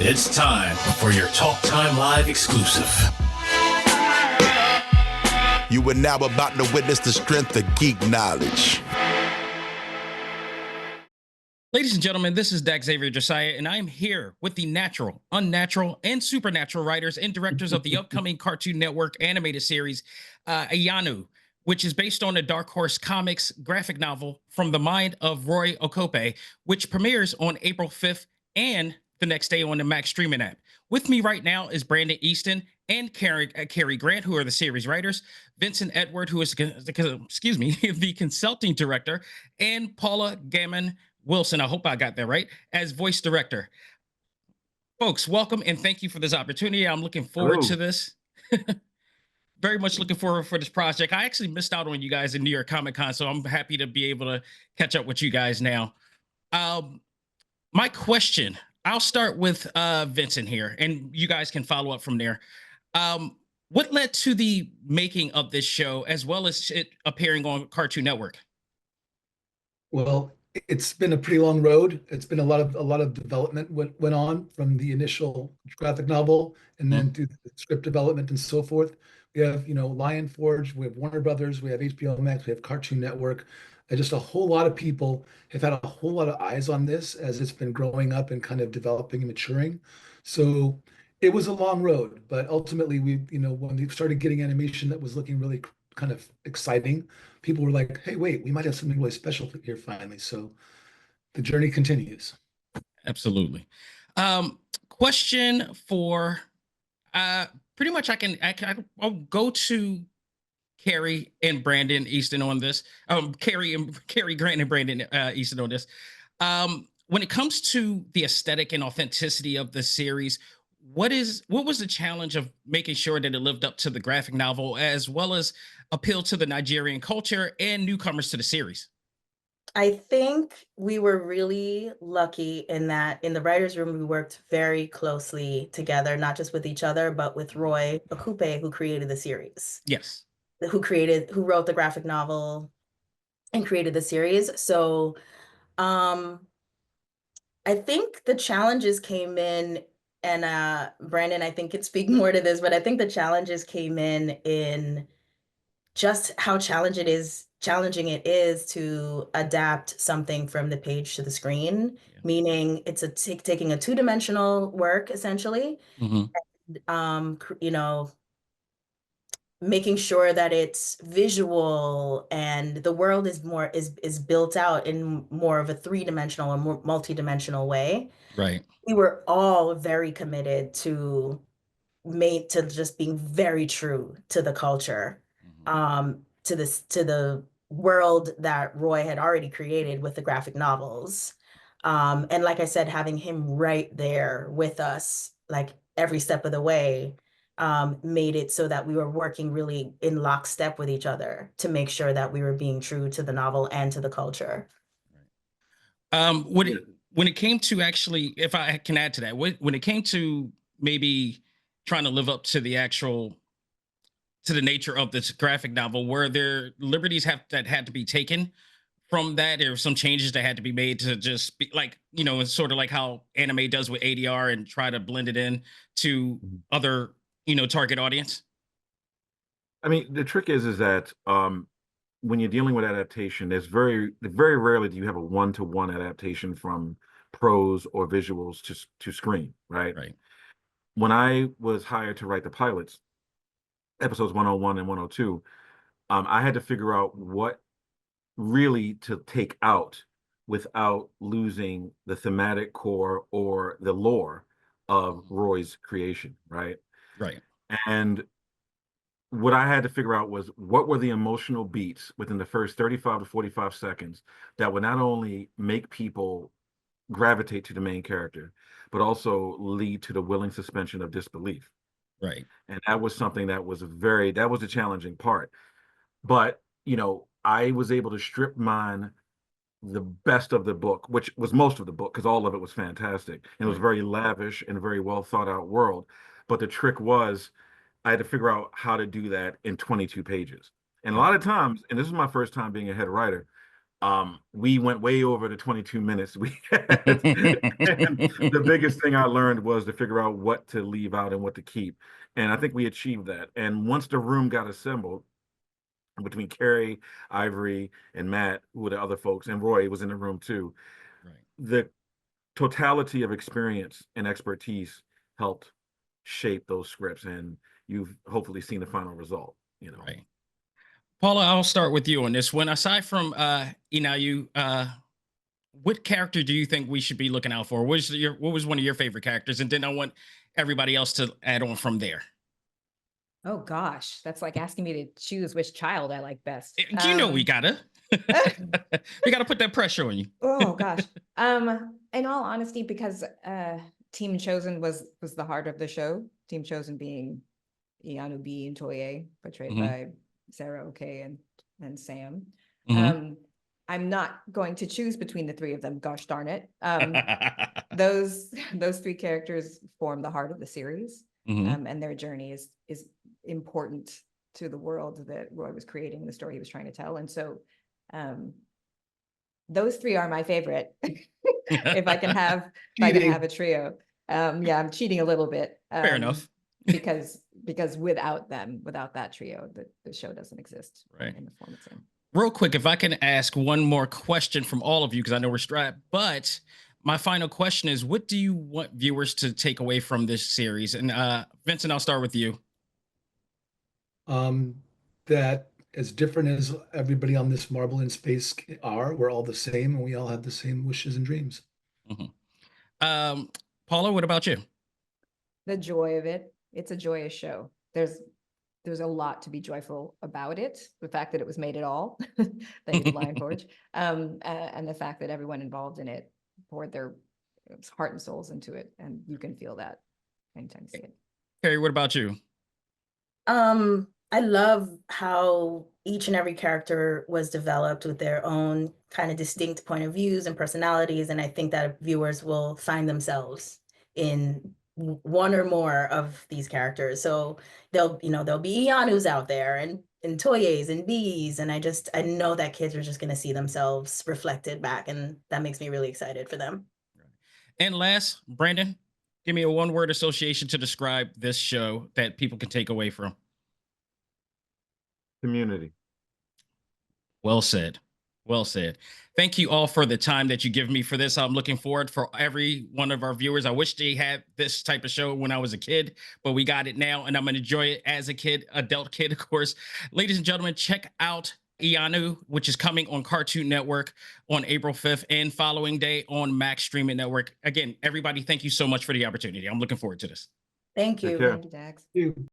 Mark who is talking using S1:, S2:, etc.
S1: It's time for your Talk Time Live exclusive.
S2: You are now about to witness the strength of geek knowledge.
S3: Ladies and gentlemen, this is Dak Xavier Josiah, and I am here with the natural, unnatural, and supernatural writers and directors of the upcoming Cartoon Network animated series, IYANU, which is based on a Dark Horse Comics graphic novel from the mind of Roye Okupe, which premieres on April 5th and the next day on the Max streaming app. With me right now is Brandon Easton and Kerri Grant, who are the series writers, Vincent Edward, who is the consulting director, and Paula Gammon Wilson, I hope I got that right, as voice director. Folks, welcome and thank you for this opportunity. I'm looking forward to this. Very much looking forward for this project. I actually missed out on you guys in New York Comic Con, so I'm happy to be able to catch up with you guys now. My question, I'll start with Vincent here, and you guys can follow up from there. What led to the making of this show, as well as it appearing on Cartoon Network?
S4: Well, it's been a pretty long road. It's been a lot of development went on from the initial graphic novel and then through the script development and so forth. We have, Lion Forge, we have Warner Brothers, we have HBO Max, we have Cartoon Network. And just a whole lot of people have had a whole lot of eyes on this as it's been growing up and kind of developing and maturing. So it was a long road, but ultimately when we started getting animation that was looking really kind of exciting, people were like, hey, wait, we might have something really special here finally. So the journey continues.
S3: Absolutely. Question for pretty much I'll go to Kerri and Brandon Easton on this. Kerri Grant and Brandon Easton on this. When it comes to the aesthetic and authenticity of the series, what was the challenge of making sure that it lived up to the graphic novel as well as appeal to the Nigerian culture and newcomers to the series?
S5: I think we were really lucky in that in the writers' room, we worked very closely together, not just with each other, but with Roye Okupe, who created the series.
S3: Yes.
S5: Who wrote the graphic novel and created the series. So I think the challenges came in, and Brandon, I think can speak more to this, but I think the challenges came in just how challenging it is to adapt something from the page to the screen, meaning it's taking a two-dimensional work essentially, making sure that it's visual and the world is built out in more of a three-dimensional or more multi-dimensional way.
S3: Right.
S5: We were all very committed to just being very true to the culture, to the world that Roye had already created with the graphic novels. And like I said, having him right there with us, like every step of the way, made it so that we were working really in lockstep with each other to make sure that we were being true to the novel and to the culture.
S3: When it came to actually, if I can add to that, when it came to maybe trying to live up to the nature of this graphic novel, were there liberties that had to be taken from that, or some changes that had to be made to just be like, it's sort of like how anime does with ADR and try to blend it in to other, target audience?
S6: I mean, the trick is that when you're dealing with adaptation, there's very rarely do you have a one-to-one adaptation from prose or visuals to screen, right?
S3: Right.
S6: When I was hired to write the pilots, episodes 101 and 102, I had to figure out what really to take out without losing the thematic core or the lore of Roy's creation, right?
S3: Right.
S6: And what I had to figure out was what were the emotional beats within the first 35 to 45 seconds that would not only make people gravitate to the main character, but also lead to the willing suspension of disbelief.
S3: Right.
S6: And that was something that was the challenging part. But, I was able to strip mine the best of the book, which was most of the book, because all of it was fantastic. And it was very lavish and a very well thought out world. But the trick was I had to figure out how to do that in 22 pages. And a lot of times, and this is my first time being a head writer, We went way over the 22 minutes we had. And the biggest thing I learned was to figure out what to leave out and what to keep. And I think we achieved that. And once the room got assembled, between Kerri, Ivory, and Matt, who were the other folks, and Roye was in the room too,
S3: Right.
S6: the totality of experience and expertise helped shape those scripts. And you've hopefully seen the final result, you know.
S3: Right. Paula, I'll start with you on this one. Aside from IYANU, what character do you think we should be looking out for? What was one of your favorite characters? And then I want everybody else to add on from there.
S7: Oh gosh, that's like asking me to choose which child I like best.
S3: You know we gotta we gotta put that pressure on you.
S7: Oh gosh. In all honesty, because Team Chosen was the heart of the show. Team Chosen being IYANU B and Toye, portrayed by Sarah Okay and Sam. I'm not going to choose between the three of them. Gosh darn it. Those three characters form the heart of the series, and their journey is important to the world that Roye was creating, the story he was trying to tell. And so those three are my favorite. if I can have a trio. Yeah, I'm cheating a little bit.
S3: Fair enough.
S7: because without that trio, the show doesn't exist in the form it's in.
S3: Real quick, if I can ask one more question from all of you, because I know we're strapped, but my final question is, what do you want viewers to take away from this series? And Vincent, I'll start with you.
S4: That as different as everybody on this marble in space are, we're all the same, and we all have the same wishes and dreams.
S3: Paula, what about you?
S7: The joy of it. It's a joyous show. There's a lot to be joyful about it. The fact that it was made at all, thank you to Lion Forge, and the fact that everyone involved in it poured their heart and souls into it, and you can feel that anytime you see it.
S3: Kerri, what about you?
S5: I love how each and every character was developed with their own kind of distinct point of views and personalities, and I think that viewers will find themselves in one or more of these characters. So there'll be IYANUs out there and Toyes and B's, and I know that kids are just going to see themselves reflected back, and that makes me really excited for them.
S3: And last, Brandon, give me a one-word association to describe this show that people can take away from.
S6: Community.
S3: Well said. Well said. Thank you all for the time that you give me for this. I'm looking forward for every one of our viewers. I wish they had this type of show when I was a kid, but we got it now, and I'm going to enjoy it as a kid, adult kid, of course. Ladies and gentlemen, check out IYANU, which is coming on Cartoon Network on April 5th and following day on Max Streaming Network. Again, everybody, thank you so much for the opportunity. I'm looking forward to this.
S5: Thank you.
S7: Thank you, Dax.
S4: Thank you.